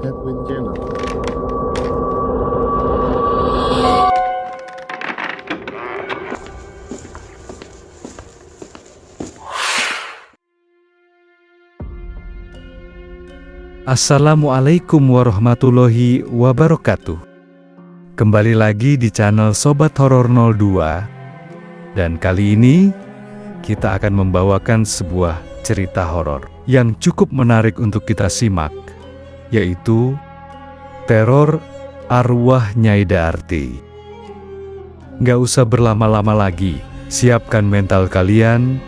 Edwin Channel. Assalamualaikum warahmatullahi wabarakatuh. Kembali lagi di channel Sobat Horor 02. Dan kali ini kita akan membawakan sebuah cerita horor yang cukup menarik untuk kita simak, yaitu Teror Arwah Nyai Darti. Gak usah berlama-lama lagi, siapkan mental kalian,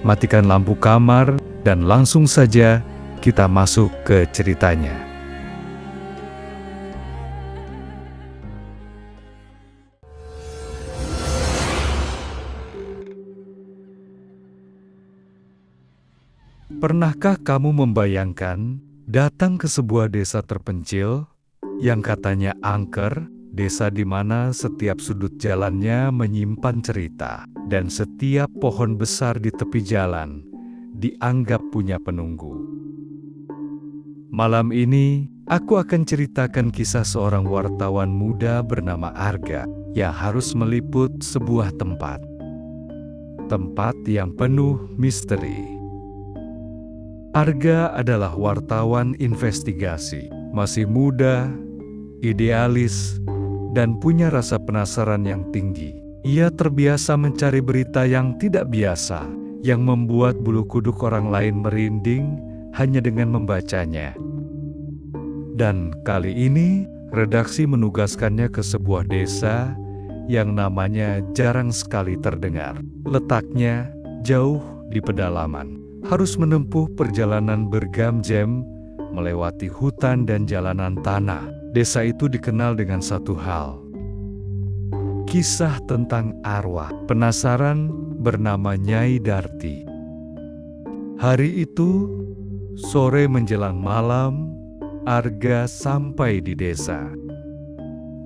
matikan lampu kamar, dan langsung saja kita masuk ke ceritanya. Pernahkah kamu membayangkan datang ke sebuah desa terpencil yang katanya angker, desa di mana setiap sudut jalannya menyimpan cerita dan setiap pohon besar di tepi jalan dianggap punya penunggu? Malam ini, aku akan ceritakan kisah seorang wartawan muda bernama Arga yang harus meliput sebuah tempat. Tempat yang penuh misteri. Arga adalah wartawan investigasi, masih muda, idealis, dan punya rasa penasaran yang tinggi. Ia terbiasa mencari berita yang tidak biasa, yang membuat bulu kuduk orang lain merinding hanya dengan membacanya. Dan kali ini, redaksi menugaskannya ke sebuah desa yang namanya jarang sekali terdengar. Letaknya jauh di pedalaman. Harus menempuh perjalanan berjam-jam, melewati hutan dan jalanan tanah. Desa itu dikenal dengan satu hal. Kisah tentang arwah penasaran bernama Nyai Darti. Hari itu, sore menjelang malam, Arga sampai di desa.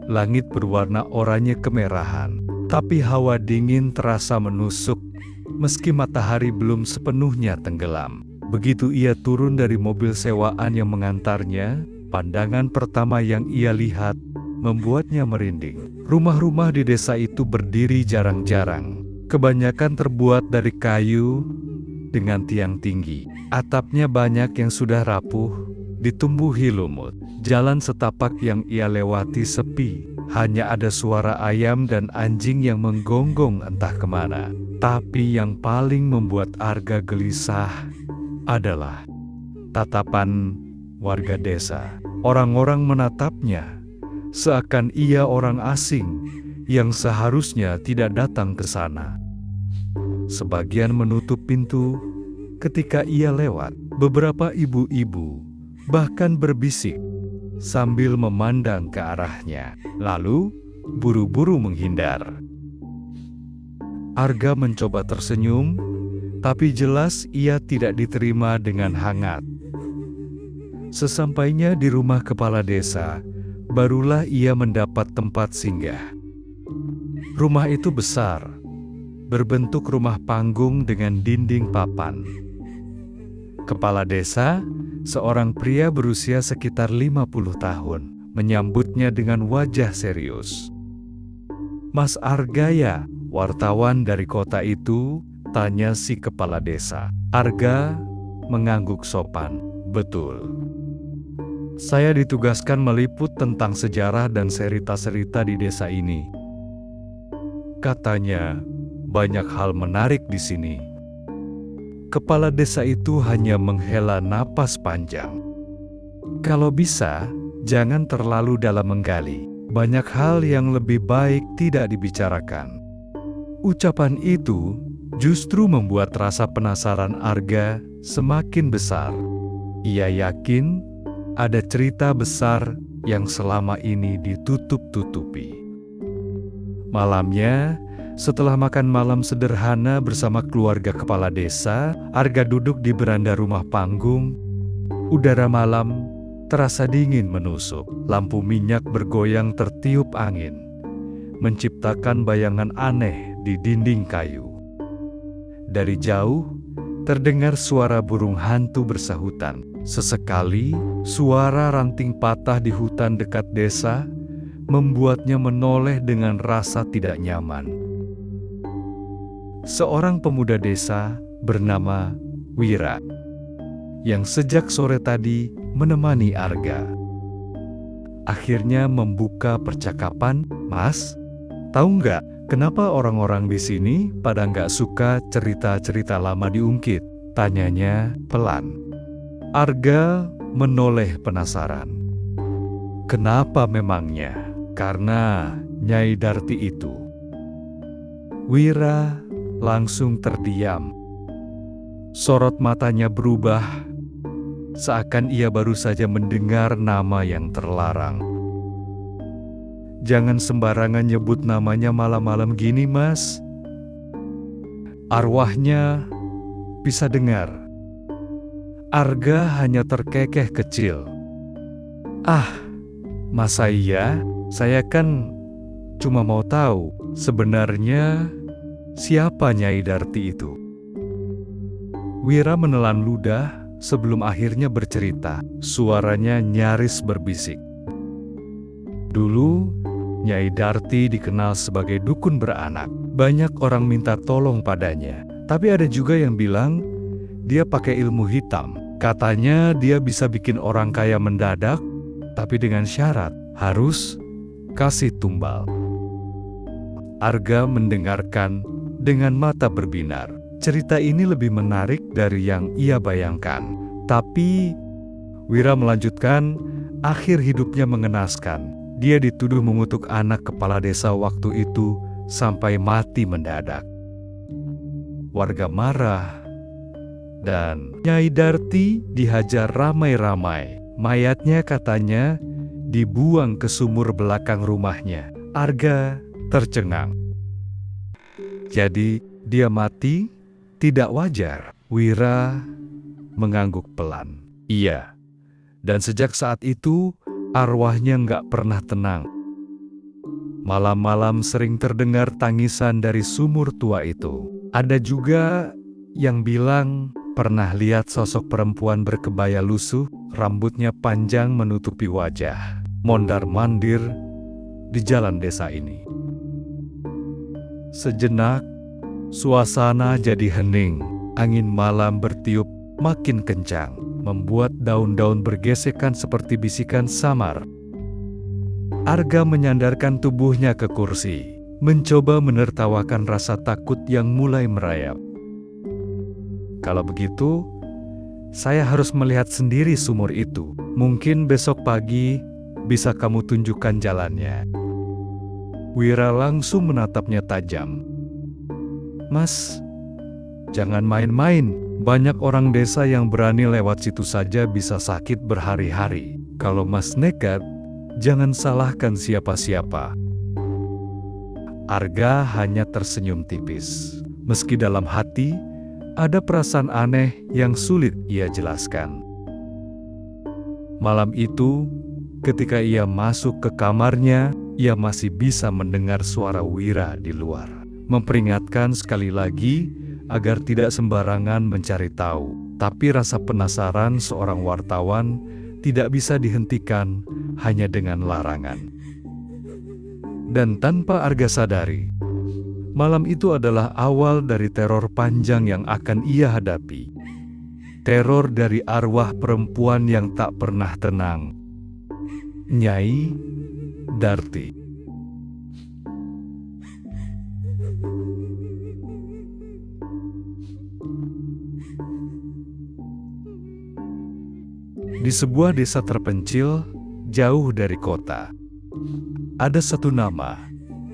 Langit berwarna oranye kemerahan, tapi hawa dingin terasa menusuk meski matahari belum sepenuhnya tenggelam. Begitu ia turun dari mobil sewaan yang mengantarnya, pandangan pertama yang ia lihat membuatnya merinding. Rumah-rumah di desa itu berdiri jarang-jarang. Kebanyakan terbuat dari kayu dengan tiang tinggi. Atapnya banyak yang sudah rapuh, ditumbuhi lumut. Jalan setapak yang ia lewati sepi. Hanya ada suara ayam dan anjing yang menggonggong entah kemana. Tapi yang paling membuat Arga gelisah adalah tatapan warga desa. Orang-orang menatapnya seakan ia orang asing yang seharusnya tidak datang ke sana. Sebagian menutup pintu ketika ia lewat. Beberapa ibu-ibu bahkan berbisik sambil memandang ke arahnya, lalu buru-buru menghindar. Arga mencoba tersenyum, tapi jelas ia tidak diterima dengan hangat. Sesampainya di rumah kepala desa, barulah ia mendapat tempat singgah. Rumah itu besar, berbentuk rumah panggung dengan dinding papan. Kepala desa, seorang pria berusia sekitar 50 tahun, menyambutnya dengan wajah serius. "Mas Arga ya, wartawan dari kota itu?" tanya si kepala desa. Arga mengangguk sopan. "Betul. Saya ditugaskan meliput tentang sejarah dan cerita-cerita di desa ini. Katanya, banyak hal menarik di sini." Kepala desa itu hanya menghela napas panjang. "Kalau bisa, jangan terlalu dalam menggali. Banyak hal yang lebih baik tidak dibicarakan." Ucapan itu justru membuat rasa penasaran Arga semakin besar. Ia yakin ada cerita besar yang selama ini ditutup-tutupi. Malamnya, setelah makan malam sederhana bersama keluarga kepala desa, Arga duduk di beranda rumah panggung. Udara malam terasa dingin menusuk. Lampu minyak bergoyang tertiup angin, menciptakan bayangan aneh di dinding kayu. Dari jauh, terdengar suara burung hantu bersahutan. Sesekali, suara ranting patah di hutan dekat desa membuatnya menoleh dengan rasa tidak nyaman. Seorang pemuda desa bernama Wira, yang sejak sore tadi menemani Arga, akhirnya membuka percakapan. "Mas, tahu nggak kenapa orang-orang di sini pada nggak suka cerita-cerita lama diungkit?" tanyanya pelan. Arga menoleh penasaran. "Kenapa memangnya?" "Karena Nyai Darti itu." Wira langsung terdiam. Sorot matanya berubah, seakan ia baru saja mendengar nama yang terlarang. "Jangan sembarangan nyebut namanya malam-malam gini, Mas. Arwahnya bisa dengar." Arga hanya terkekeh kecil. "Ah, masa iya? Saya kan cuma mau tahu sebenarnya siapa Nyai Darti itu." Wira menelan ludah sebelum akhirnya bercerita. Suaranya nyaris berbisik. "Dulu, Nyai Darti dikenal sebagai dukun beranak. Banyak orang minta tolong padanya. Tapi ada juga yang bilang dia pakai ilmu hitam. Katanya dia bisa bikin orang kaya mendadak, tapi dengan syarat harus kasih tumbal." Arga mendengarkan dengan mata berbinar. Cerita ini lebih menarik dari yang ia bayangkan. Tapi Wira melanjutkan, akhir hidupnya mengenaskan. Dia dituduh mengutuk anak kepala desa waktu itu sampai mati mendadak. Warga marah, dan Nyai Darti dihajar ramai-ramai. Mayatnya katanya dibuang ke sumur belakang rumahnya. Arga tercengang. "Jadi dia mati tidak wajar?" Wira mengangguk pelan. "Iya, dan sejak saat itu arwahnya nggak pernah tenang. Malam-malam sering terdengar tangisan dari sumur tua itu. Ada juga yang bilang pernah lihat sosok perempuan berkebaya lusuh, rambutnya panjang menutupi wajah, mondar-mandir di jalan desa ini." Sejenak, suasana jadi hening. Angin malam bertiup makin kencang, membuat daun-daun bergesekan seperti bisikan samar. Arga menyandarkan tubuhnya ke kursi, mencoba menertawakan rasa takut yang mulai merayap. "Kalau begitu, saya harus melihat sendiri sumur itu. Mungkin besok pagi bisa kamu tunjukkan jalannya." Wira langsung menatapnya tajam. "Mas, jangan main-main. Banyak orang desa yang berani lewat situ saja bisa sakit berhari-hari. Kalau Mas nekat, jangan salahkan siapa-siapa." Arga hanya tersenyum tipis. Meski dalam hati, ada perasaan aneh yang sulit ia jelaskan. Malam itu, ketika ia masuk ke kamarnya, ia masih bisa mendengar suara Wira di luar, memperingatkan sekali lagi agar tidak sembarangan mencari tahu. Tapi rasa penasaran seorang wartawan tidak bisa dihentikan hanya dengan larangan. Dan tanpa Arga sadari, malam itu adalah awal dari teror panjang yang akan ia hadapi. Teror dari arwah perempuan yang tak pernah tenang, Nyai Darti. Di sebuah desa terpencil, jauh dari kota, ada satu nama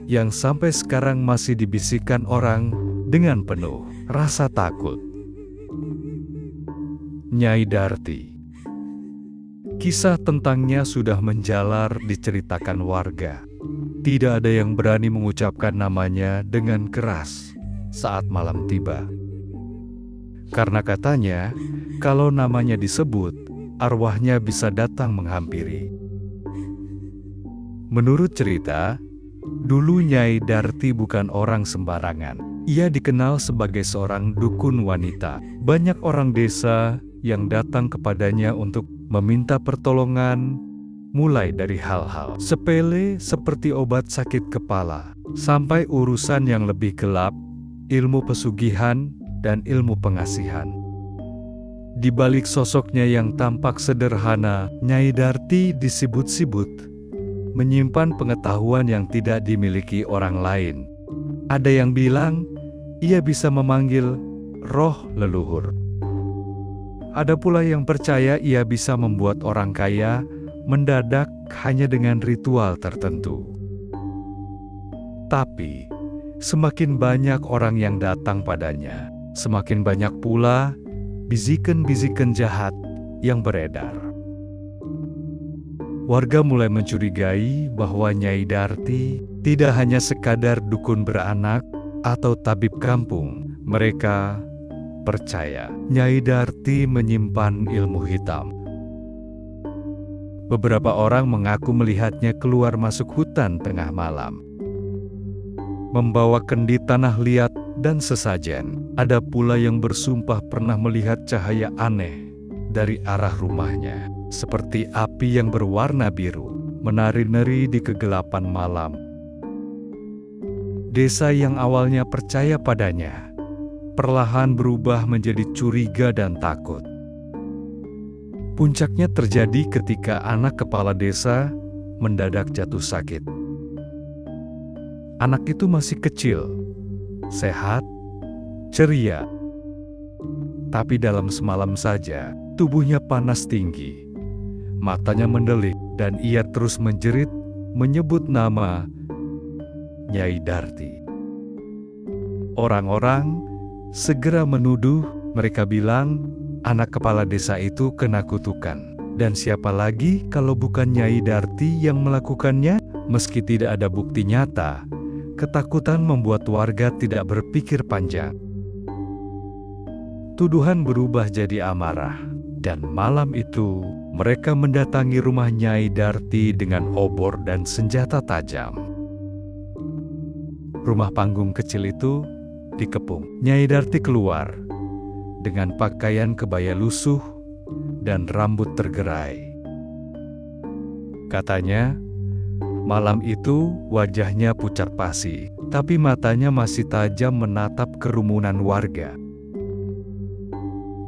yang sampai sekarang masih dibisikkan orang dengan penuh rasa takut. Nyai Darti. Kisah tentangnya sudah menjalar diceritakan warga. Tidak ada yang berani mengucapkan namanya dengan keras saat malam tiba. Karena katanya, kalau namanya disebut, arwahnya bisa datang menghampiri. Menurut cerita, dulu Nyai Darti bukan orang sembarangan. Ia dikenal sebagai seorang dukun wanita. Banyak orang desa yang datang kepadanya untuk meminta pertolongan, mulai dari hal-hal sepele seperti obat sakit kepala, sampai urusan yang lebih gelap, ilmu pesugihan dan ilmu pengasihan. Di balik sosoknya yang tampak sederhana, Nyai Darti disebut-sebut menyimpan pengetahuan yang tidak dimiliki orang lain. Ada yang bilang ia bisa memanggil roh leluhur. Ada pula yang percaya ia bisa membuat orang kaya mendadak hanya dengan ritual tertentu. Tapi, semakin banyak orang yang datang padanya, semakin banyak pula bisikan-bisikan jahat yang beredar. Warga mulai mencurigai bahwa Nyai Darti tidak hanya sekadar dukun beranak atau tabib kampung. Mereka percaya Nyai Darti menyimpan ilmu hitam. Beberapa orang mengaku melihatnya keluar masuk hutan tengah malam, membawa kendi tanah liat dan sesajen. Ada pula yang bersumpah pernah melihat cahaya aneh dari arah rumahnya, seperti api yang berwarna biru, menari-nari di kegelapan malam. Desa yang awalnya percaya padanya, perlahan berubah menjadi curiga dan takut. Puncaknya terjadi ketika anak kepala desa mendadak jatuh sakit. Anak itu masih kecil, sehat, ceria. Tapi dalam semalam saja, tubuhnya panas tinggi, matanya mendelik, dan ia terus menjerit menyebut nama Nyai Darti. Orang-orang segera menuduh, mereka bilang anak kepala desa itu kena kutukan. Dan siapa lagi kalau bukan Nyai Darti yang melakukannya? Meski tidak ada bukti nyata, ketakutan membuat warga tidak berpikir panjang. Tuduhan berubah jadi amarah, dan malam itu mereka mendatangi rumah Nyai Darti dengan obor dan senjata tajam. Rumah panggung kecil itu dikepung. Nyai Darti keluar dengan pakaian kebaya lusuh dan rambut tergerai. Katanya, malam itu wajahnya pucat pasi, tapi matanya masih tajam menatap kerumunan warga.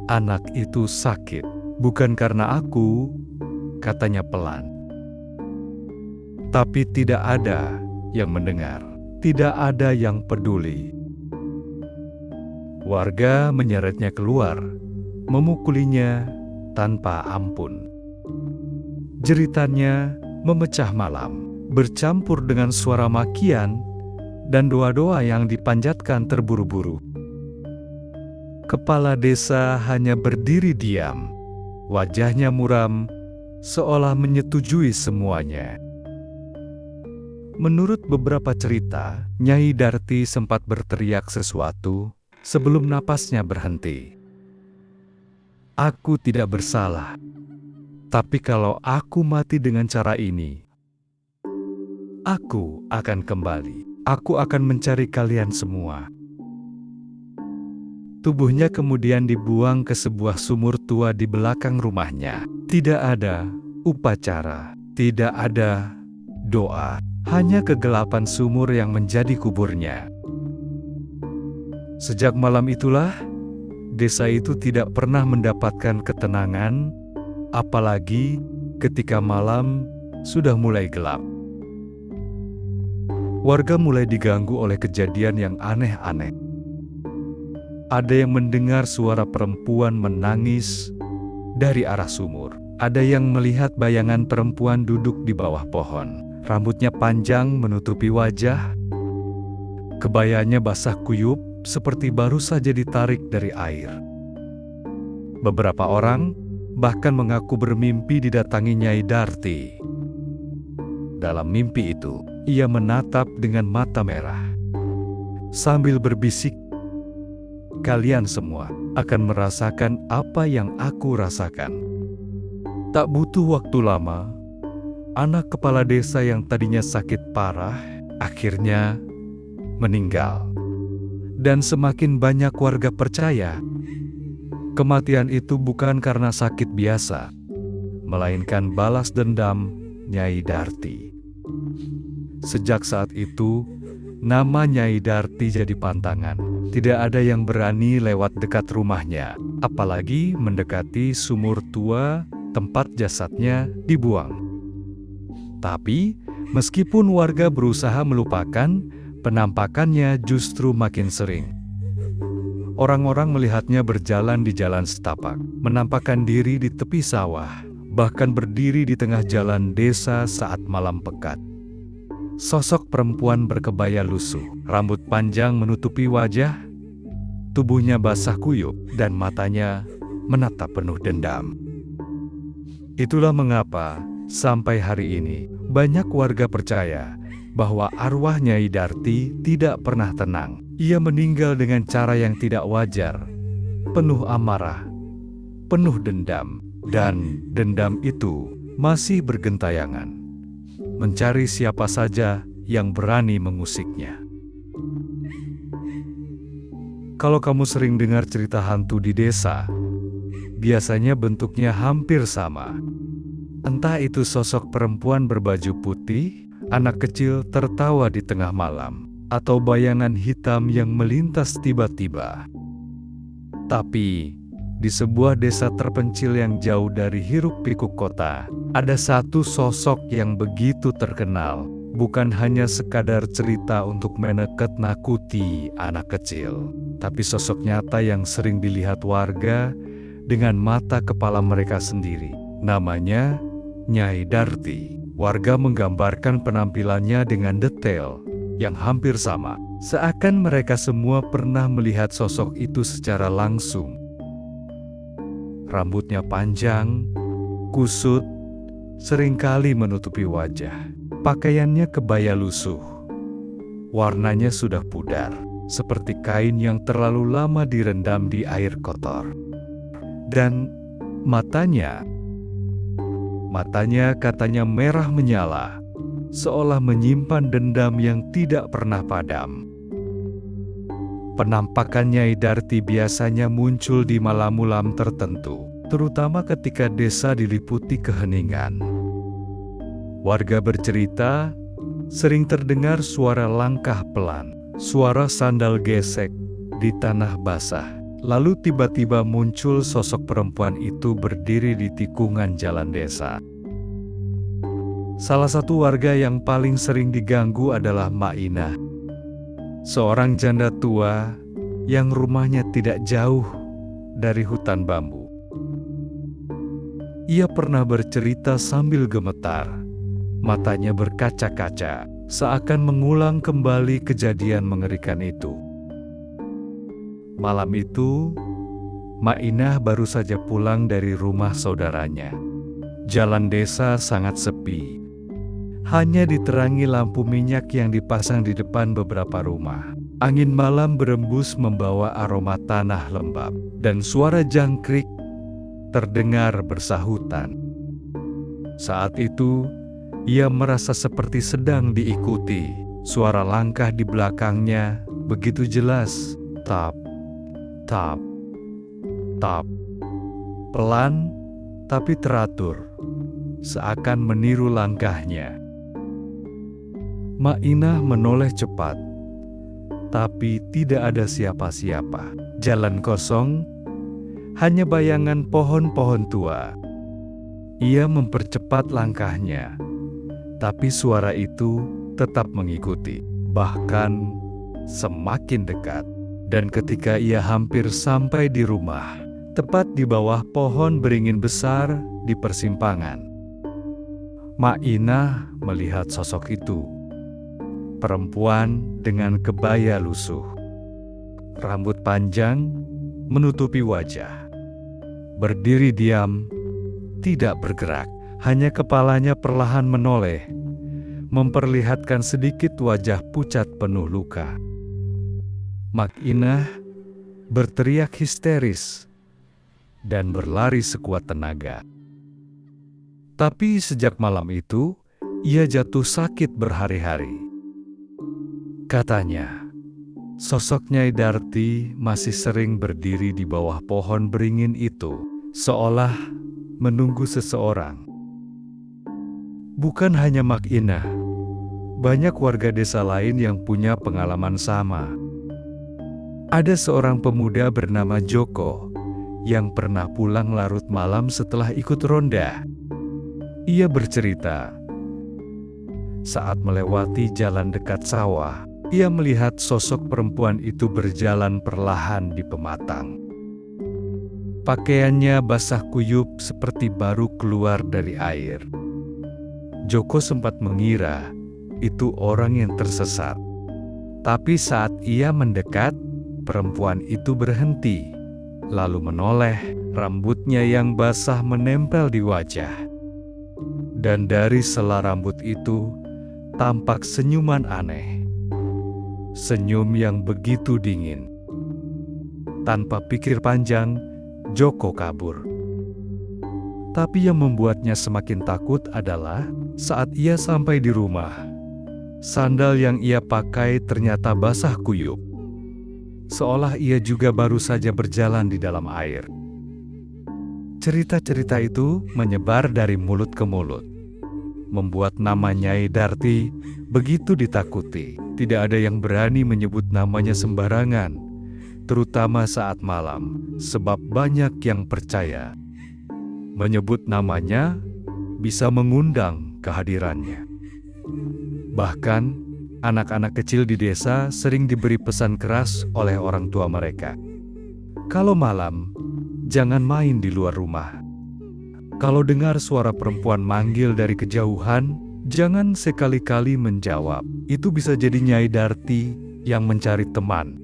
Anak itu sakit, bukan karena aku, katanya pelan. Tapi tidak ada yang mendengar, tidak ada yang peduli. Warga menyeretnya keluar, memukulinya tanpa ampun. Jeritannya memecah malam, bercampur dengan suara makian dan doa-doa yang dipanjatkan terburu-buru. Kepala desa hanya berdiri diam, wajahnya muram, seolah menyetujui semuanya. Menurut beberapa cerita, Nyai Darti sempat berteriak sesuatu sebelum napasnya berhenti. Aku tidak bersalah, tapi kalau aku mati dengan cara ini, aku akan kembali. Aku akan mencari kalian semua. Tubuhnya kemudian dibuang ke sebuah sumur tua di belakang rumahnya. Tidak ada upacara, tidak ada doa, hanya kegelapan sumur yang menjadi kuburnya. Sejak malam itulah, desa itu tidak pernah mendapatkan ketenangan, apalagi ketika malam sudah mulai gelap. Warga mulai diganggu oleh kejadian yang aneh-aneh. Ada yang mendengar suara perempuan menangis dari arah sumur. Ada yang melihat bayangan perempuan duduk di bawah pohon. Rambutnya panjang menutupi wajah. Kebayanya basah kuyup, seperti baru saja ditarik dari air. Beberapa orang bahkan mengaku bermimpi didatangi Nyai Darti. Dalam mimpi itu, ia menatap dengan mata merah, sambil berbisik, "Kalian semua akan merasakan apa yang aku rasakan." Tak butuh waktu lama, anak kepala desa yang tadinya sakit parah, akhirnya meninggal. Dan semakin banyak warga percaya, kematian itu bukan karena sakit biasa, melainkan balas dendam Nyai Darti. Sejak saat itu, nama Nyai Darti jadi pantangan. Tidak ada yang berani lewat dekat rumahnya, apalagi mendekati sumur tua tempat jasadnya dibuang. Tapi, meskipun warga berusaha melupakan, penampakannya justru makin sering. Orang-orang melihatnya berjalan di jalan setapak, menampakkan diri di tepi sawah, bahkan berdiri di tengah jalan desa saat malam pekat. Sosok perempuan berkebaya lusuh, rambut panjang menutupi wajah, tubuhnya basah kuyup, dan matanya menatap penuh dendam. Itulah mengapa, sampai hari ini, banyak warga percaya bahwa arwah Nyai Darti tidak pernah tenang. Ia meninggal dengan cara yang tidak wajar, penuh amarah, penuh dendam, dan dendam itu masih bergentayangan, mencari siapa saja yang berani mengusiknya. Kalau kamu sering dengar cerita hantu di desa, biasanya bentuknya hampir sama. Entah itu sosok perempuan berbaju putih, anak kecil tertawa di tengah malam, atau bayangan hitam yang melintas tiba-tiba. Tapi, di sebuah desa terpencil yang jauh dari hiruk-pikuk kota, ada satu sosok yang begitu terkenal, bukan hanya sekadar cerita untuk menakut-nakuti anak kecil, tapi sosok nyata yang sering dilihat warga dengan mata kepala mereka sendiri. Namanya Nyai Darti. Warga menggambarkan penampilannya dengan detail yang hampir sama, seakan mereka semua pernah melihat sosok itu secara langsung. Rambutnya panjang, kusut, seringkali menutupi wajah. Pakaiannya kebaya lusuh. Warnanya sudah pudar, seperti kain yang terlalu lama direndam di air kotor. Dan matanya katanya merah menyala, seolah menyimpan dendam yang tidak pernah padam. Penampakan Nyai Darti biasanya muncul di malam-malam tertentu, terutama ketika desa diliputi keheningan. Warga bercerita, sering terdengar suara langkah pelan, suara sandal gesek di tanah basah. Lalu tiba-tiba muncul sosok perempuan itu berdiri di tikungan jalan desa. Salah satu warga yang paling sering diganggu adalah Mak Inah, seorang janda tua yang rumahnya tidak jauh dari hutan bambu. Ia pernah bercerita sambil gemetar, matanya berkaca-kaca, seakan mengulang kembali kejadian mengerikan itu. Malam itu, Mak Inah baru saja pulang dari rumah saudaranya. Jalan desa sangat sepi. Hanya diterangi lampu minyak yang dipasang di depan beberapa rumah. Angin malam berembus membawa aroma tanah lembab, dan suara jangkrik terdengar bersahutan. Saat itu, ia merasa seperti sedang diikuti. Suara langkah di belakangnya begitu jelas. Tap, tap, tap. Pelan tapi teratur, seakan meniru langkahnya. Mak Inah menoleh cepat, tapi tidak ada siapa-siapa. Jalan kosong, hanya bayangan pohon-pohon tua. Ia mempercepat langkahnya, tapi suara itu tetap mengikuti, bahkan semakin dekat. Dan ketika ia hampir sampai di rumah, tepat di bawah pohon beringin besar di persimpangan, Mak Inah melihat sosok itu. Perempuan dengan kebaya lusuh, rambut panjang menutupi wajah, berdiri diam, tidak bergerak, hanya kepalanya perlahan menoleh, memperlihatkan sedikit wajah pucat penuh luka. Mak Inah berteriak histeris dan berlari sekuat tenaga. Tapi sejak malam itu, ia jatuh sakit berhari-hari. Katanya, Sosok Nyai Darti masih sering berdiri di bawah pohon beringin itu, seolah menunggu seseorang. Bukan hanya Mak Inah, banyak warga desa lain yang punya pengalaman sama. Ada seorang pemuda bernama Joko yang pernah pulang larut malam setelah ikut ronda. Ia bercerita, saat melewati jalan dekat sawah, ia melihat sosok perempuan itu berjalan perlahan di pematang. Pakaiannya basah kuyup seperti baru keluar dari air. Joko sempat mengira itu orang yang tersesat. Tapi saat ia mendekat, perempuan itu berhenti, lalu menoleh, rambutnya yang basah menempel di wajah. Dan dari sela rambut itu, tampak senyuman aneh. Senyum yang begitu dingin. Tanpa pikir panjang, Joko kabur. Tapi yang membuatnya semakin takut adalah saat ia sampai di rumah, sandal yang ia pakai ternyata basah kuyup. Seolah ia juga baru saja berjalan di dalam air. Cerita-cerita itu menyebar dari mulut ke mulut, membuat nama Nyai Darti begitu ditakuti. Tidak ada yang berani menyebut namanya sembarangan, terutama saat malam, sebab banyak yang percaya menyebut namanya bisa mengundang kehadirannya. Bahkan, anak-anak kecil di desa sering diberi pesan keras oleh orang tua mereka. Kalau malam, jangan main di luar rumah. Kalau dengar suara perempuan manggil dari kejauhan, jangan sekali-kali menjawab. Itu bisa jadi Nyai Darti yang mencari teman.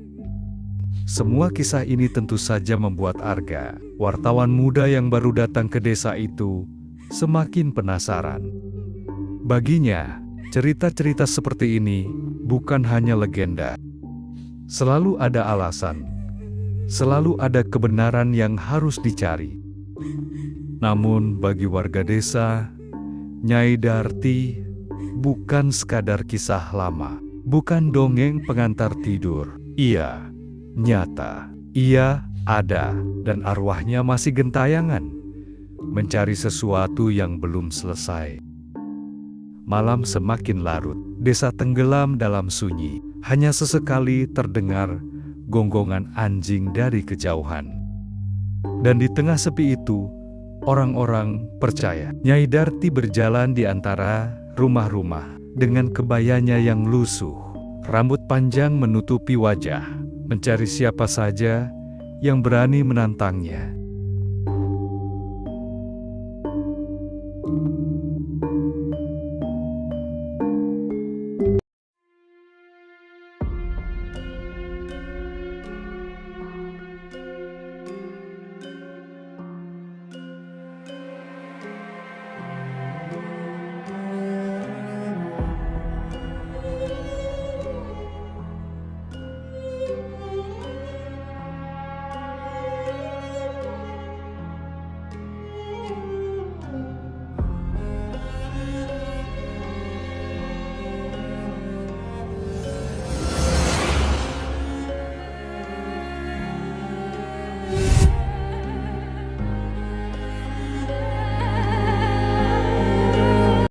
Semua kisah ini tentu saja membuat Arga, wartawan muda yang baru datang ke desa itu, semakin penasaran. Baginya, cerita-cerita seperti ini bukan hanya legenda. Selalu ada alasan, selalu ada kebenaran yang harus dicari. Namun bagi warga desa, Nyai Darti bukan sekadar kisah lama, bukan dongeng pengantar tidur. Ia nyata, ia ada, dan arwahnya masih gentayangan, mencari sesuatu yang belum selesai. Malam semakin larut, desa tenggelam dalam sunyi. Hanya sesekali terdengar gonggongan anjing dari kejauhan. Dan di tengah sepi itu, orang-orang percaya Nyai Darti berjalan di antara rumah-rumah dengan kebayanya yang lusuh, rambut panjang menutupi wajah, mencari siapa saja yang berani menantangnya.